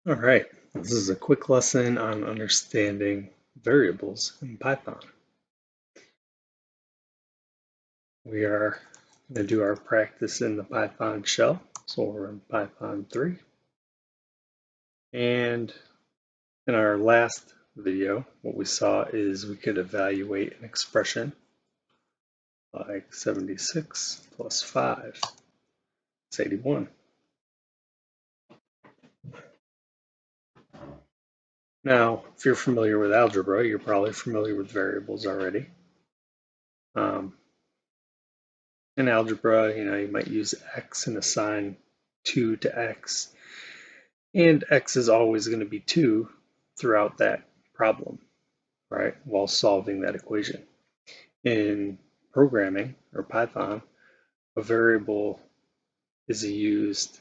All right, this is a quick lesson on understanding variables in Python. We are going to do our practice in the Python shell. So we'll run Python 3. And in our last video, what we saw is we could evaluate an expression like 76 plus 5 is 81. Now, if you're familiar with algebra, you're probably familiar with variables already. In algebra, you might use x and assign 2 to x, and x is always going to be 2 throughout that problem, right, while solving that equation. In programming or Python, a variable is used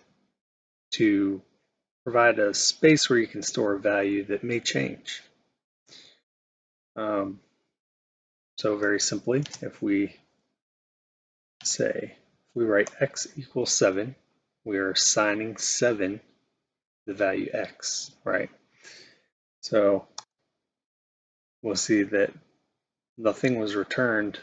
to provide a space where you can store a value that may change. So very simply, if we write x equals 7, we are assigning 7 the value x, right? So we'll see that nothing was returned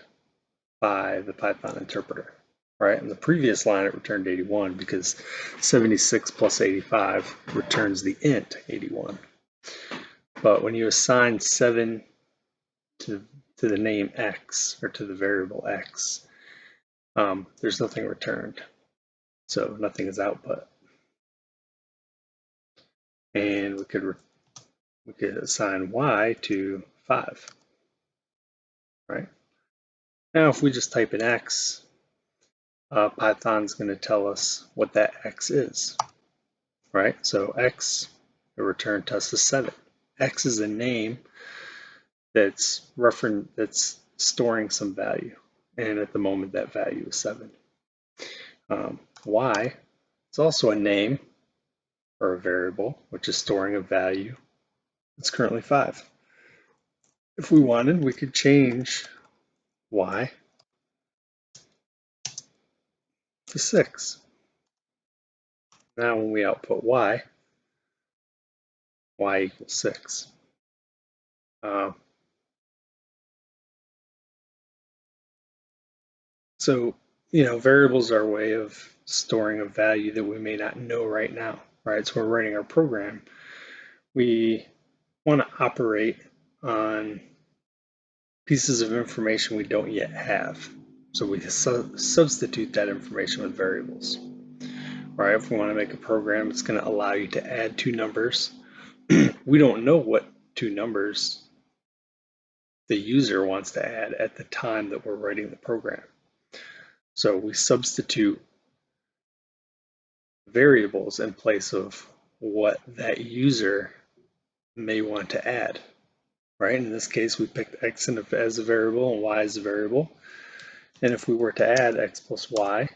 by the Python interpreter, right? In the previous line, it returned 81 because 76 plus 85 returns the int 81. But when you assign 7 to the name x, or to the variable x, there's nothing returned. So nothing is output. And we could assign y to 5, right? Now, if we just type in x, Python's going to tell us what that x is, right? So x, the return to us is 7. X is a name that's storing some value, and at the moment that value is 7. Y is also a name or a variable, which is storing a value. It's currently 5. If we wanted, we could change y to 6. Now when we output y equals 6. So, variables are a way of storing a value that we may not know right now, right? So we're writing our program. We want to operate on pieces of information we don't yet have. So we substitute that information with variables, right? If we want to make a program, it's going to allow you to add 2 numbers. We don't know what 2 numbers the user wants to add at the time that we're writing the program. So we substitute variables in place of what that user may want to add, right? In this case, we picked x as a variable and y as a variable. And if we were to add x plus y,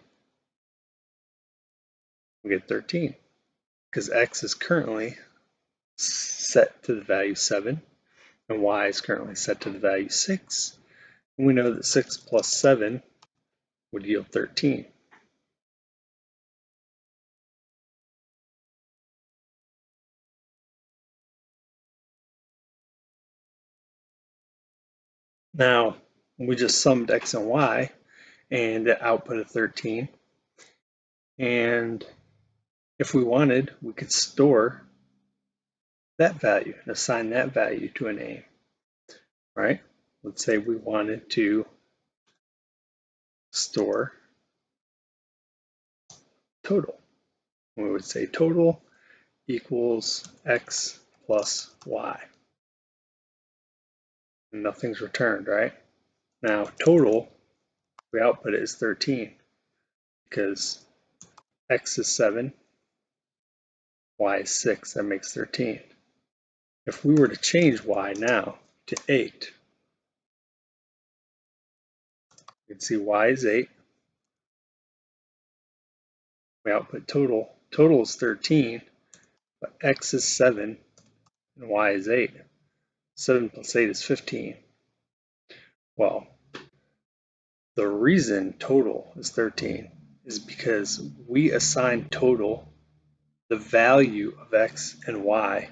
we get 13, because x is currently set to the value 7, and y is currently set to the value 6. And we know that 6 plus 7 would yield 13. Now, we just summed x and y, and it output 13. And if we wanted, we could store that value and assign that value to a name, right? Let's say we wanted to store total. We would say total equals x plus y. And nothing's returned, right? Now total, we output it is 13 because x is 7, y is 6, that makes 13. If we were to change y now to 8, you can see y is 8. We output total. Total is 13, but x is 7 and y is 8. 7 plus 8 is 15. Well, the reason total is 13 is because we assign total the value of x and y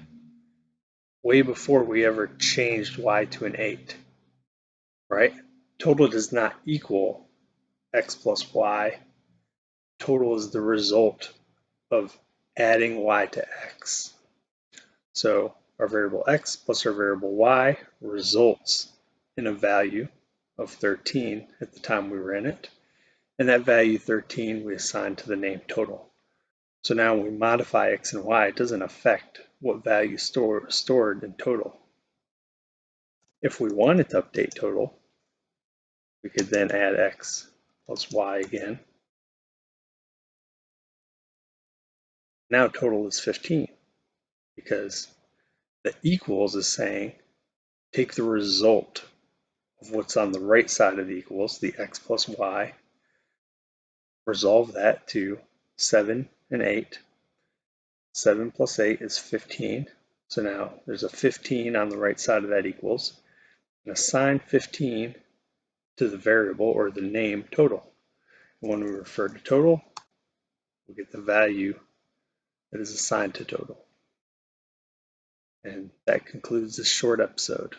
way before we ever changed y to an 8, right? Total does not equal x plus y. Total is the result of adding y to x. So our variable x plus our variable y results in a value of 13 at the time we were in it. And that value 13 we assign to the name total. So now when we modify x and y, it doesn't affect what value stored in total. If we wanted to update total, we could then add x plus y again. Now total is 15 because the equals is saying take the result of what's on the right side of the equals, the x plus y, resolve that to 7 and 8. 7 plus 8 is 15. So now there's a 15 on the right side of that equals. And assign 15 to the variable or the name total. And when we refer to total, we'll get the value that is assigned to total. And that concludes this short episode.